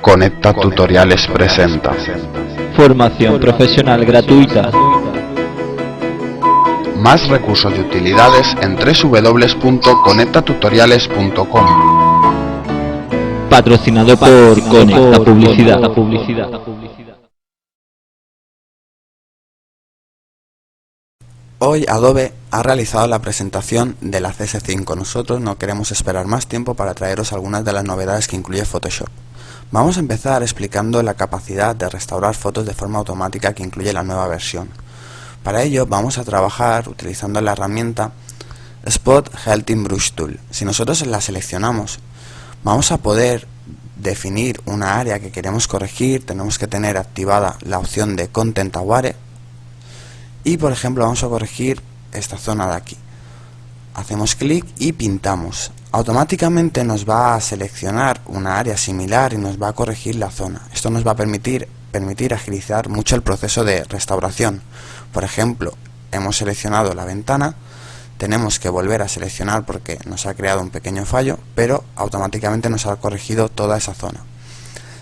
Conecta Tutoriales presenta Formación profesional gratuita. Más recursos y utilidades en www.conectatutoriales.com. Patrocinado por Conecta Publicidad. Hoy Adobe ha realizado la presentación de la CS5. Nosotros no queremos esperar más tiempo para traeros algunas de las novedades que incluye Photoshop. Vamos a empezar explicando la capacidad de restaurar fotos de forma automática que incluye la nueva versión. Para ello vamos a trabajar utilizando la herramienta Spot Helting Brush Tool. Si nosotros la seleccionamos, vamos a poder definir una área que queremos corregir. Tenemos que tener activada la opción de Content Aware y, por ejemplo, vamos a corregir esta zona de aquí. Hacemos clic y pintamos. Automáticamente nos va a seleccionar una área similar y nos va a corregir la zona. Esto nos va a permitir agilizar mucho el proceso de restauración. Por ejemplo, hemos seleccionado la ventana, tenemos que volver a seleccionar porque nos ha creado un pequeño fallo, pero automáticamente nos ha corregido toda esa zona.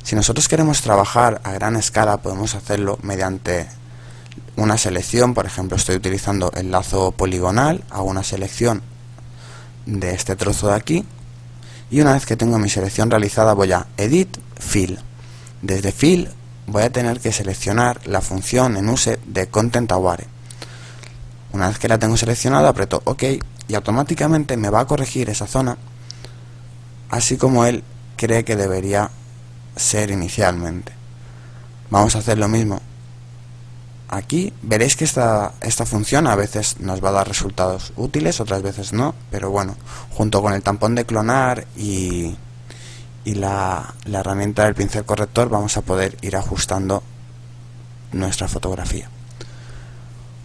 Si nosotros queremos trabajar a gran escala, podemos hacerlo mediante una selección. Por ejemplo, estoy utilizando el lazo poligonal, hago una selección de este trozo de aquí y una vez que tengo mi selección realizada voy a Edit, Fill. Desde Fill voy a tener que seleccionar la función en use de Content Aware. Una vez que la tengo seleccionada, aprieto OK y automáticamente me va a corregir esa zona así como él cree que debería ser inicialmente. Vamos a hacer lo mismo aquí. Veréis que esta función a veces nos va a dar resultados útiles, otras veces no, pero bueno, junto con el tampón de clonar y la herramienta del pincel corrector vamos a poder ir ajustando nuestra fotografía.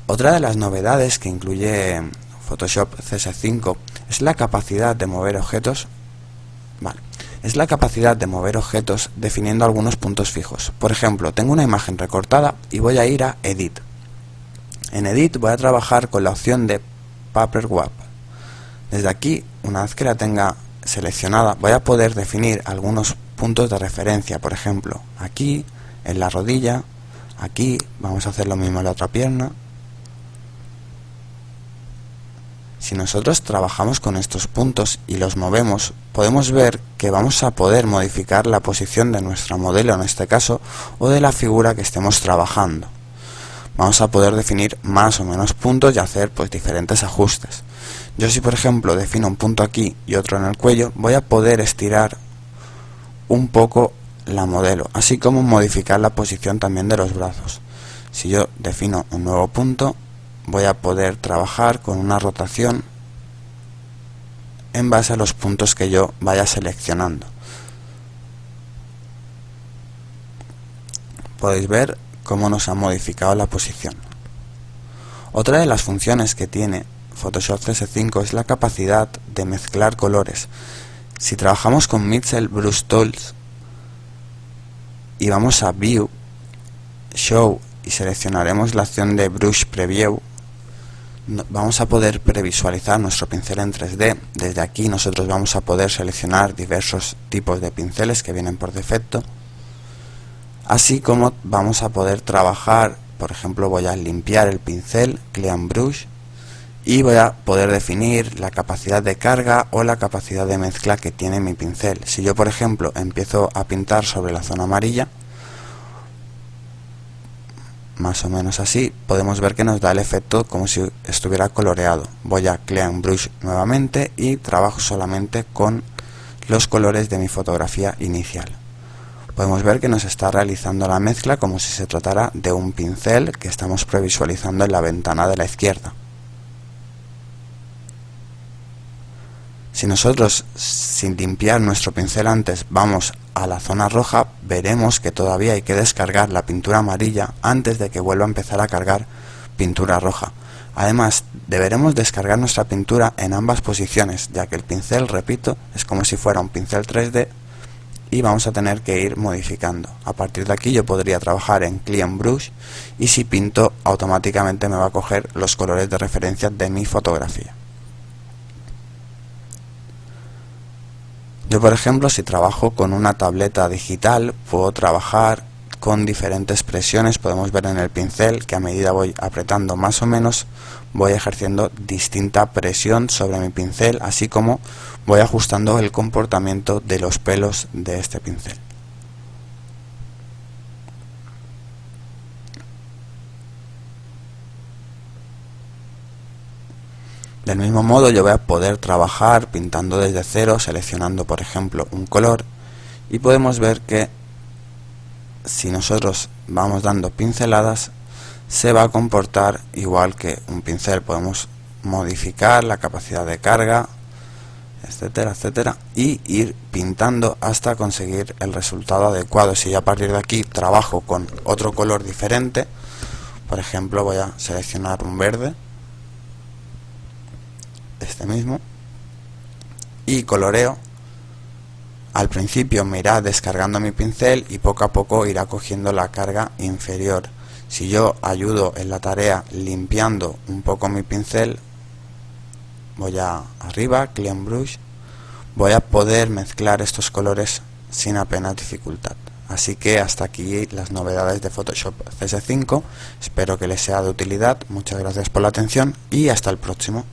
Otra de las novedades que incluye Photoshop CS5 es la capacidad de mover objetos. Es la capacidad de mover objetos definiendo algunos puntos fijos. Por ejemplo, tengo una imagen recortada y voy a ir a Edit. En Edit voy a trabajar con la opción de Paper Wrap. Desde aquí, una vez que la tenga seleccionada, voy a poder definir algunos puntos de referencia. Por ejemplo, aquí, en la rodilla, aquí, vamos a hacer lo mismo en la otra pierna. Si nosotros trabajamos con estos puntos y los movemos, podemos ver que vamos a poder modificar la posición de nuestro modelo en este caso, o de la figura que estemos trabajando. Vamos a poder definir más o menos puntos y hacer diferentes ajustes. Yo, si por ejemplo defino un punto aquí y otro en el cuello, voy a poder estirar un poco la modelo, así como modificar la posición también de los brazos. Si yo defino un nuevo punto, voy a poder trabajar con una rotación en base a los puntos que yo vaya seleccionando. Podéis ver cómo nos ha modificado la posición. Otra de las funciones que tiene Photoshop CS5 es la capacidad de mezclar colores. Si trabajamos con Mixel Brush Tools y vamos a View, Show y seleccionaremos la opción de Brush Preview, vamos a poder previsualizar nuestro pincel en 3D. Desde aquí nosotros vamos a poder seleccionar diversos tipos de pinceles que vienen por defecto, así como vamos a poder trabajar. Por ejemplo, voy a limpiar el pincel, Clean Brush, y voy a poder definir la capacidad de carga o la capacidad de mezcla que tiene mi pincel. Si yo, por ejemplo, empiezo a pintar sobre la zona amarilla, más o menos así, podemos ver que nos da el efecto como si estuviera coloreado. Voy a Clean Brush nuevamente y trabajo solamente con los colores de mi fotografía inicial. Podemos ver que nos está realizando la mezcla como si se tratara de un pincel que estamos previsualizando en la ventana de la izquierda. Si nosotros, sin limpiar nuestro pincel antes, vamos a la zona roja, veremos que todavía hay que descargar la pintura amarilla antes de que vuelva a empezar a cargar pintura roja. Además, deberemos descargar nuestra pintura en ambas posiciones, ya que el pincel, repito, es como si fuera un pincel 3D y vamos a tener que ir modificando. A partir de aquí yo podría trabajar en Clean Brush y si pinto automáticamente me va a coger los colores de referencia de mi fotografía. Yo, por ejemplo, si trabajo con una tableta digital, puedo trabajar con diferentes presiones. Podemos ver en el pincel que a medida voy apretando más o menos, voy ejerciendo distinta presión sobre mi pincel, así como voy ajustando el comportamiento de los pelos de este pincel. Del mismo modo, yo voy a poder trabajar pintando desde cero, seleccionando por ejemplo un color, y podemos ver que si nosotros vamos dando pinceladas se va a comportar igual que un pincel. Podemos modificar la capacidad de carga, etcétera, etcétera, y ir pintando hasta conseguir el resultado adecuado. Si yo a partir de aquí trabajo con otro color diferente, por ejemplo voy a seleccionar un verde, este mismo, y coloreo, al principio me irá descargando mi pincel y poco a poco irá cogiendo la carga inferior. Si yo ayudo en la tarea limpiando un poco mi pincel, voy arriba, Clean Brush, voy a poder mezclar estos colores sin apenas dificultad. Así que hasta aquí las novedades de Photoshop CS5, espero que les sea de utilidad, muchas gracias por la atención y hasta el próximo.